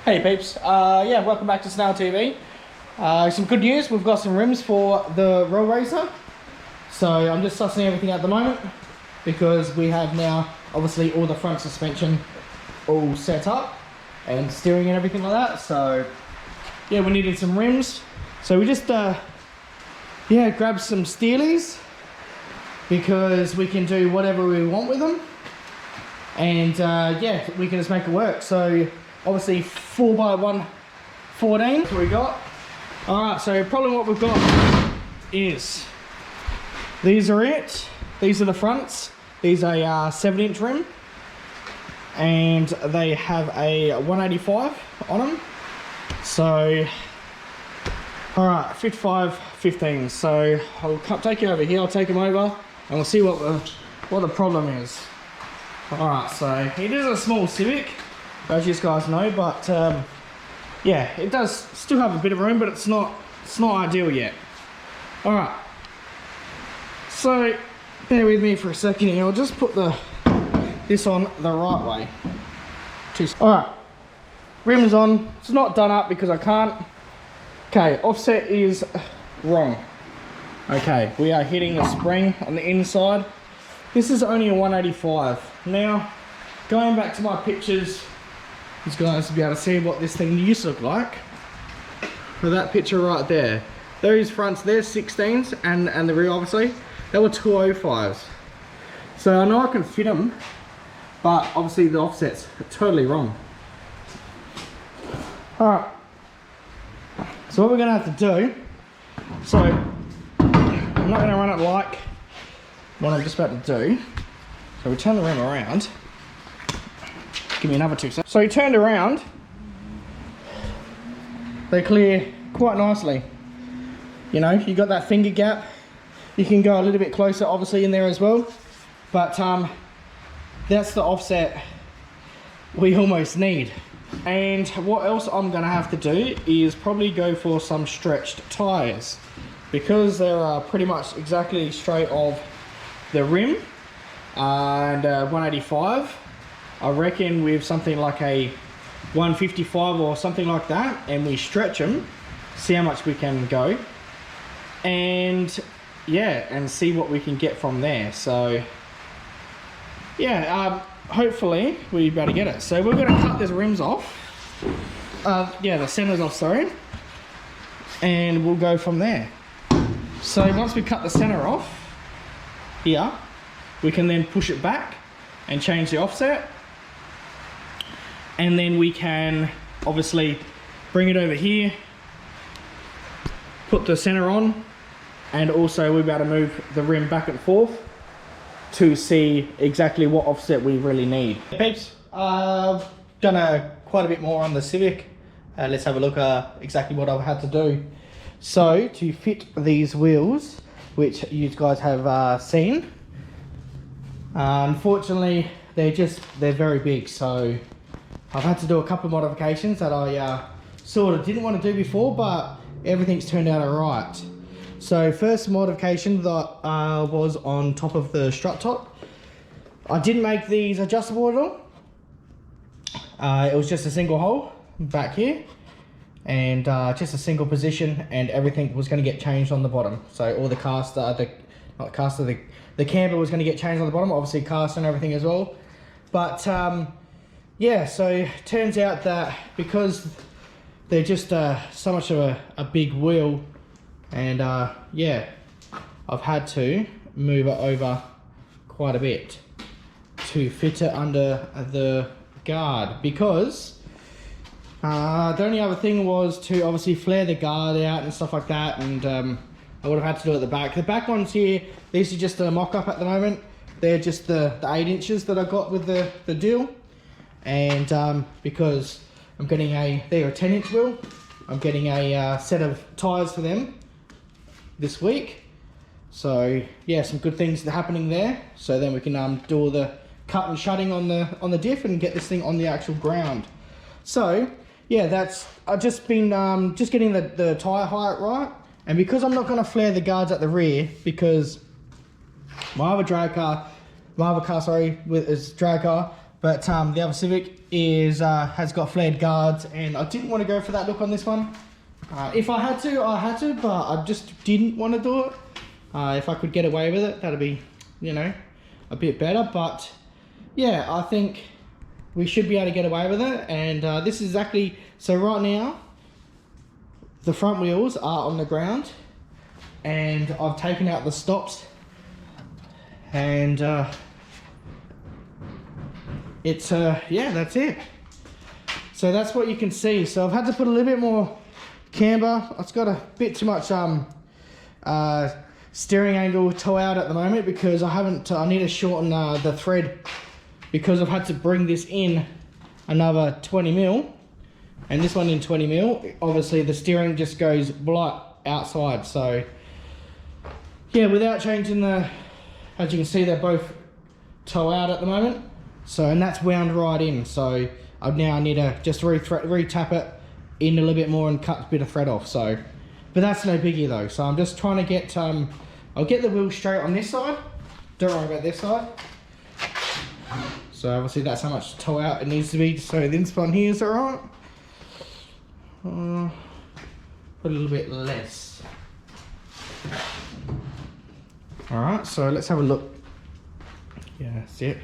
Hey peeps, yeah, welcome back to Snail TV. Some good news, we've got some rims for the Roll Racer. So I'm just sussing everything at the moment because we have now obviously all the front suspension all set up and steering and everything like that. So yeah, we needed some rims. So we just yeah, grabbed some Steelies because we can do whatever we want with them. And yeah, we can just make it work. So obviously 4x1 14, that's what we got. Alright, so probably what we've got is, these are it. These are the fronts. These are a 7-inch rim. And they have a 185 on them. So, alright, 55 15. So I'll take you over here, I'll take them over and we'll see what the problem is. Alright, so it is a small Civic, as you guys know, but yeah, it does still have a bit of room, but it's not ideal yet. Alright, so bear with me for a second here. I'll just put this on the right way. Alright, rims on. It's not done up because I can't. Okay, offset is wrong. Okay, we are hitting the spring on the inside. This is only a 185. Now, going back to my pictures, you guys will be able to see what this thing used to look like. For that picture right there. Those fronts, there's 16s, and the rear obviously, they were 205s. So I know I can fit them, but obviously the offset's totally wrong. Alright, so what we're going to have to do, so I'm not going to run it like what I'm just about to do. So we turn the rim around. Give me another 2 seconds. So you turned around, they clear quite nicely. You know, you got that finger gap. You can go a little bit closer obviously in there as well. But that's the offset we almost need. And what else I'm gonna have to do is probably go for some stretched tires, because they're pretty much exactly straight of the rim and 185. I reckon with something like a 155 or something like that, and we stretch them, see how much we can go, and yeah, and see what we can get from there. So yeah, hopefully we better get it. So we're going to cut these rims off, yeah, the centers off, sorry, and we'll go from there. So once we cut the center off here, we can then push it back and change the offset, and then we can obviously bring it over here, put the center on, and also we're about to move the rim back and forth to see exactly what offset we really need. Peeps, I've done quite a bit more on the Civic. Let's have a look at exactly what I've had to do. So to fit these wheels, which you guys have seen, unfortunately they're very big, so I've had to do a couple of modifications that I sort of didn't want to do before, but everything's turned out alright. So first modification that was on top of the strut top. I didn't make these adjustable at all. It was just a single hole back here, and just a single position, and everything was going to get changed on the bottom. So all the the camber was going to get changed on the bottom, obviously cast and everything as well. But yeah, so turns out that because they're just so much of a big wheel, and yeah, I've had to move it over quite a bit to fit it under the guard, because the only other thing was to obviously flare the guard out and stuff like that, and I would have had to do it at the back. The back ones here, these are just a mock-up at the moment. They're just the 8 inches that I got with the deal, and because I'm getting they're a 10-inch wheel, I'm getting a set of tyres for them this week. So yeah, some good things are happening there. So then we can do all the cut and shutting on the diff and get this thing on the actual ground. So yeah, that's I've just been just getting the tyre height right, and because I'm not going to flare the guards at the rear, because my other car is drag car, But the other Civic is has got flared guards, and I didn't want to go for that look on this one. If I had to, I had to, but I just didn't want to do it. If I could get away with it, that'd be, you know, a bit better. But yeah, I think we should be able to get away with it. And this is exactly, so right now, the front wheels are on the ground, and I've taken out the stops, and it's yeah, that's it. So that's what you can see. So I've had to put a little bit more camber. It's got a bit too much steering angle toe out at the moment because I haven't, I need to shorten the thread, because I've had to bring this in another 20 mil and this one in 20 mil. Obviously the steering just goes blight outside. So yeah, without changing the, as you can see, they're both toe out at the moment. So, and that's wound right in. So I now need to just re-tap it in a little bit more and cut a bit of thread off. So, but that's no biggie though. So I'm just trying to get, I'll get the wheel straight on this side. Don't worry about this side. So obviously that's how much toe out it needs to be. So this one here is alright. Put a little bit less. Alright, so let's have a look. Yeah, that's it.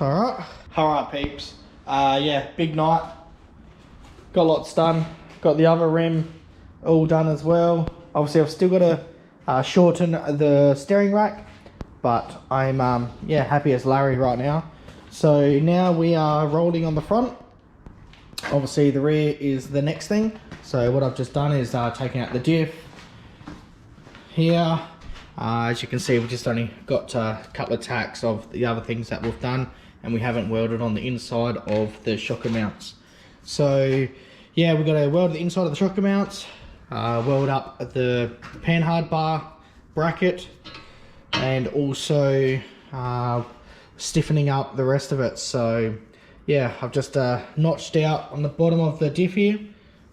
Alright peeps. Yeah, big night. Got lots done. Got the other rim all done as well. Obviously I've still got to shorten the steering rack, but I'm yeah, happy as Larry right now. So now we are rolling on the front. Obviously the rear is the next thing. So what I've just done is taking out the diff here. As you can see, we've just only got a couple of tacks of the other things that we've done, and we haven't welded on the inside of the shocker mounts. So yeah, we've got to weld the inside of the shocker mounts, weld up the panhard bar bracket, and also stiffening up the rest of it. So yeah, I've just notched out on the bottom of the diff here.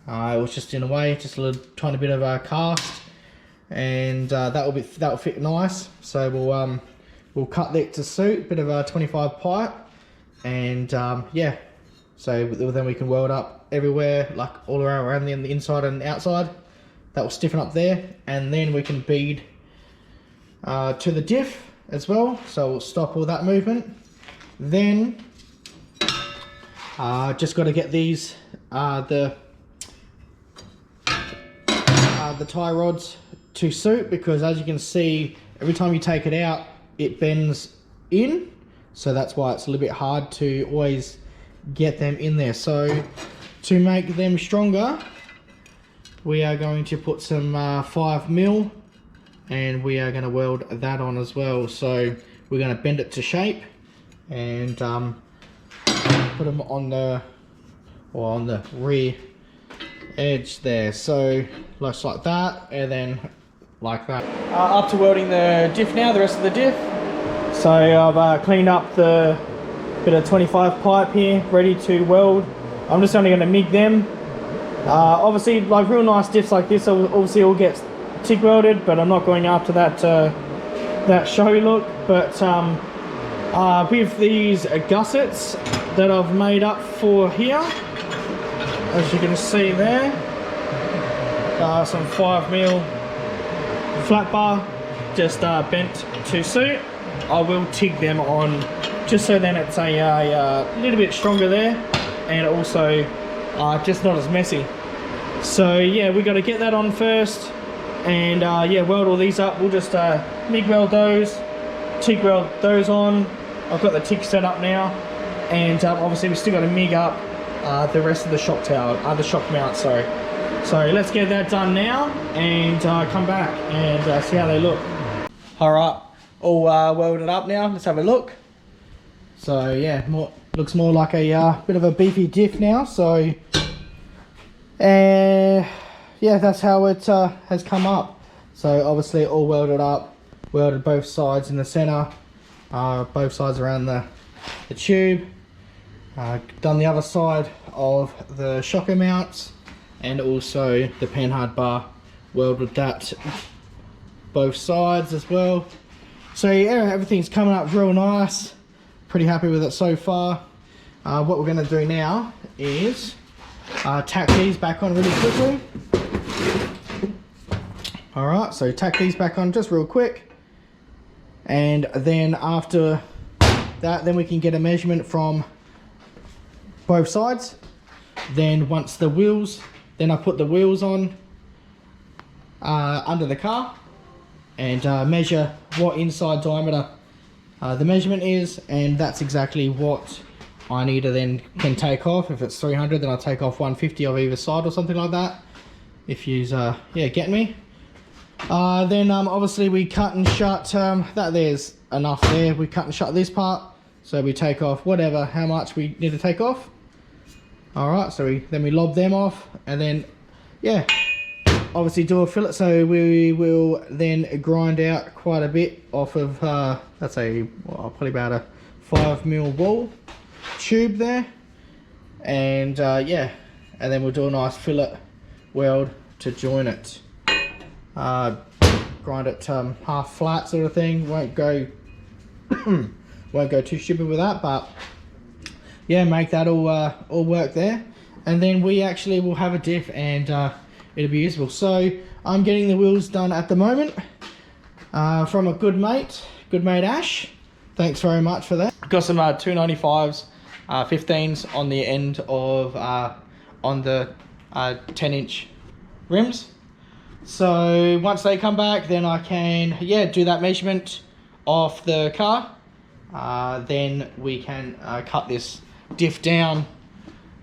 It was just in a way, just a little tiny bit of a cast, and that will fit nice. So we'll cut that to suit, bit of a 25 pipe, and yeah, so then we can weld up everywhere, like all around the inside and outside. That will stiffen up there, and then we can bead to the diff as well. So we'll stop all that movement. Then just got to get these the tie rods to suit, because as you can see, every time you take it out it bends in, so that's why it's a little bit hard to always get them in there. So to make them stronger, we are going to put some 5 mil, and we are going to weld that on as well. So we're going to bend it to shape and put them on the rear edge there. So looks like that, and then like that. Up to welding the diff now, the rest of the diff. So I've cleaned up the bit of 25 pipe here, ready to weld. I'm just only going to MIG them. Obviously, like real nice diffs like this, obviously all gets TIG welded, but I'm not going after that that show look. But with these gussets that I've made up for here, as you can see there, some 5 mil flat bar, just bent to suit. I will TIG them on, just so then it's a little bit stronger there, and also just not as messy. So yeah, we got to get that on first, and yeah, weld all these up. We'll just MIG weld those, TIG weld those on. I've got the TIG set up now, and obviously we still got to MIG up the rest of the shock tower, the shock mount, sorry. So let's get that done now, and come back and see how they look. Alright, all welded up now. Let's have a look. So yeah, looks more like a bit of a beefy diff now. So yeah, that's how it has come up. So obviously all welded up, welded both sides in the center, both sides around the tube. Done the other side of the shocker mounts, and also the panhard bar, welded that both sides as well. So yeah, everything's coming up real nice. Pretty happy with it so far. what we're going to do now is tack these back on really quickly. Alright, so tack these back on just real quick, and then after that, then we can get a measurement from both sides. Then once the wheels, then I put the wheels on under the car and measure what inside diameter the measurement is, and that's exactly what I need to then can take off. If it's 300, then I'll take off 150 of either side or something like that, if you's yeah, get me. Then obviously we cut and shut that. There's enough there. We cut and shut this part, so we take off whatever, how much we need to take off. Alright, so then we lob them off, and then yeah, obviously do a fillet. So we will then grind out quite a bit off of that's a probably about a 5mm ball tube there, and yeah, and then we'll do a nice fillet weld to join it. Grind it half flat sort of thing. Won't go won't go too stupid with that, but yeah, make that all work there, and then we actually will have a diff, and it'll be useful. So I'm getting the wheels done at the moment from a good mate Ash. Thanks very much for that. Got some 295s 15s on the end of on the 10-inch rims. So once they come back, then I can do that measurement off the car. Then we can cut this diff down,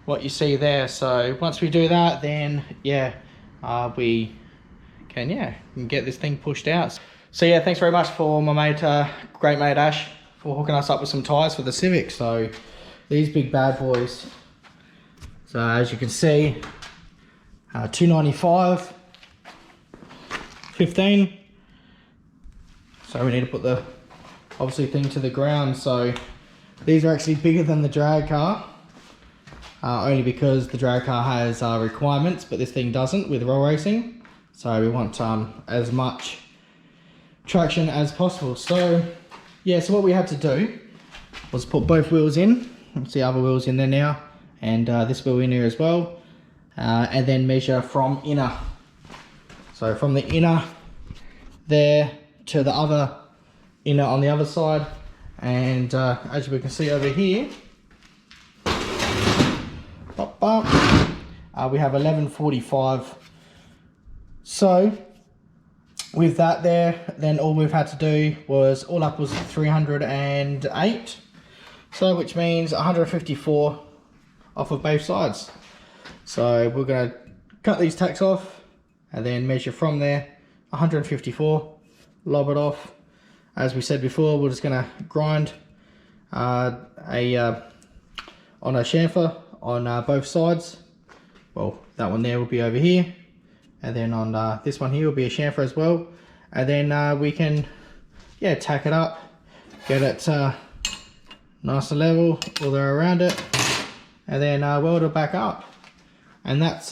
what you see there. So once we do that, then we can get this thing pushed out. So yeah, thanks very much for my mate, great mate Ash, for hooking us up with some tyres for the Civic. So these big bad boys, so as you can see, 295 15. So we need to put the obviously thing to the ground. So these are actually bigger than the drag car, only because the drag car has requirements, but this thing doesn't with roll racing. So we want as much traction as possible. So yeah, so what we had to do was put both wheels in. Let's see, other wheels in there now, and this wheel in here as well, and then measure from inner. So from the inner there to the other inner on the other side, and as we can see over here, we have 1145. So with that there, then all we've had to do was, all up was 308. So which means 154 off of both sides. So we're going to cut these tacks off and then measure from there 154, lob it off. As we said before, we're just going to grind on a chamfer on both sides. Well, that one there will be over here, and then on this one here will be a chamfer as well, and then we can tack it up, get it nice and level all the way around it, and then weld it back up, and that's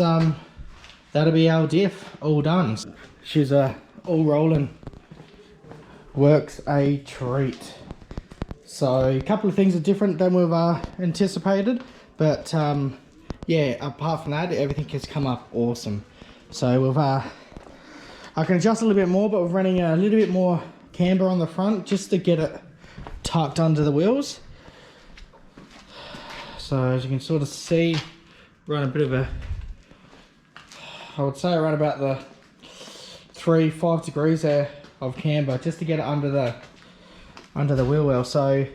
that'll be our diff all done. She's all rolling, works a treat. So a couple of things are different than we've anticipated, but yeah, apart from that, everything has come up awesome. So we've I can adjust a little bit more, but we're running a little bit more camber on the front just to get it tucked under the wheels. So as you can sort of see, run a bit of a, I would say around about the 3-5 degrees there of camber, just to get it under the wheel well. So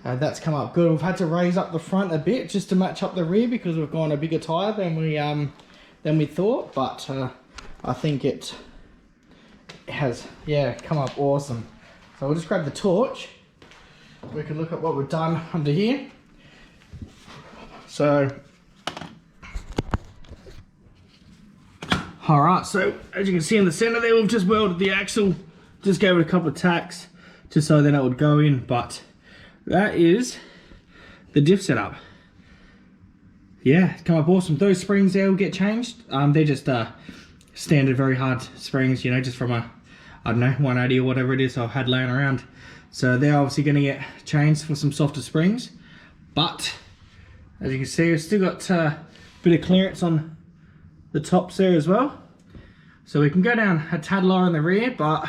that's come up good. We've had to raise up the front a bit just to match up the rear, because we've gone a bigger tire than we thought, but I think it has come up awesome. So we'll just grab the torch. We can look at what we've done under here. So alright, so as you can see in the center there, we've just welded the axle, just gave it a couple of tacks just so then it would go in, but that is the diff setup. Yeah, it's come up awesome. Those springs there will get changed. They're just standard very hard springs, you know, just from a, I don't know, 180 or whatever it is I've had laying around. So they're obviously going to get changed for some softer springs, But as you can see, we've still got a bit of clearance on the tops there as well. So we can go down a tad lower in the rear, but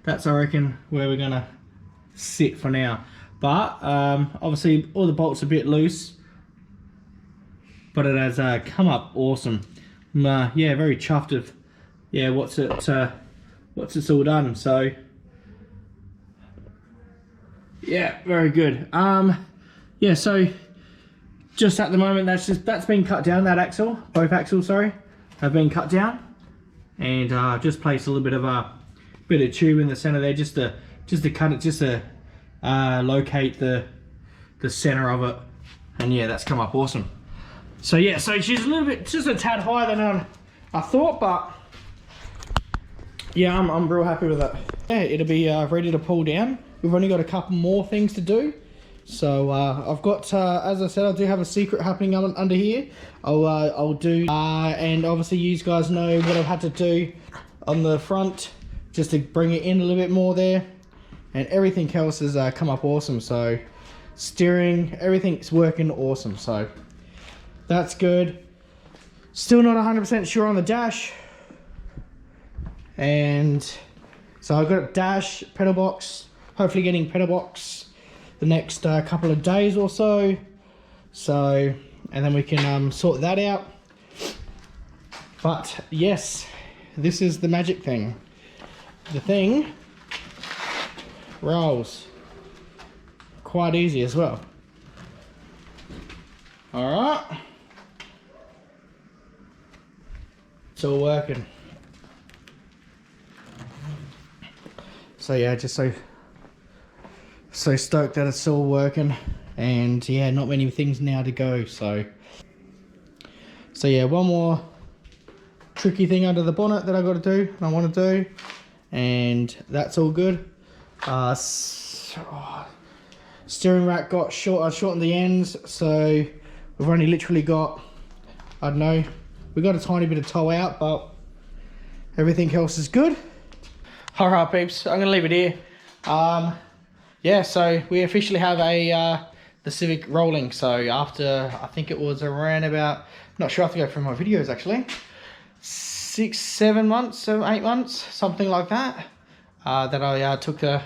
that's, I reckon, where we're gonna sit for now. But obviously all the bolts are a bit loose, but it has come up awesome. Yeah, very chuffed of what's it's all done. So yeah, very good. Yeah, so just at the moment that's been cut down. That axle, both axles, sorry, have been cut down, and just placed a little bit of tube in the center there, just to cut it, just to locate the center of it, and yeah, that's come up awesome. So yeah, so she's a little bit, just a tad higher than I thought, but yeah, I'm real happy with it. Yeah, it'll be ready to pull down. We've only got a couple more things to do. So I've got, as I said, I do have a secret happening under here. I'll do, and obviously you guys know what I've had to do on the front, just to bring it in a little bit more there. And everything else has come up awesome. So steering, everything's working awesome. So that's good. Still not 100% sure on the dash. And so I've got a dash, pedal box, hopefully getting pedal box the next couple of days or so. So, and then we can sort that out. But yes, this is the magic thing. The thing rolls quite easy as well. All right. It's all working. So yeah, just so stoked that it's all working, and yeah, not many things now to go. So yeah, one more tricky thing under the bonnet that I got to do, and I want to do, and that's all good. Steering rack got shortened the ends, so we've only literally got, I don't know, we got a tiny bit of toe out, but everything else is good. Alright peeps, I'm gonna leave it here. Yeah, so we officially have the Civic rolling. So after, I think it was around about, not sure, I have to go through my videos actually, 6, 7 months, 8 months, something like that, that I took the,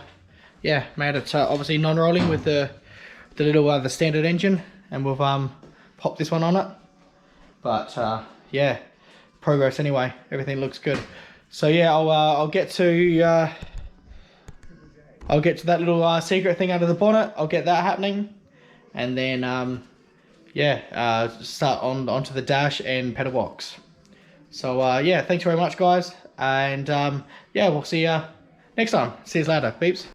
made it obviously non-rolling with the little the standard engine, and we've popped this one on it. But yeah, progress anyway, everything looks good. So yeah, I'll get to that little secret thing under the bonnet. I'll get that happening, and then start onto the dash and pedal box. So yeah, thanks very much guys, and yeah, we'll see you next time. See you later, peeps.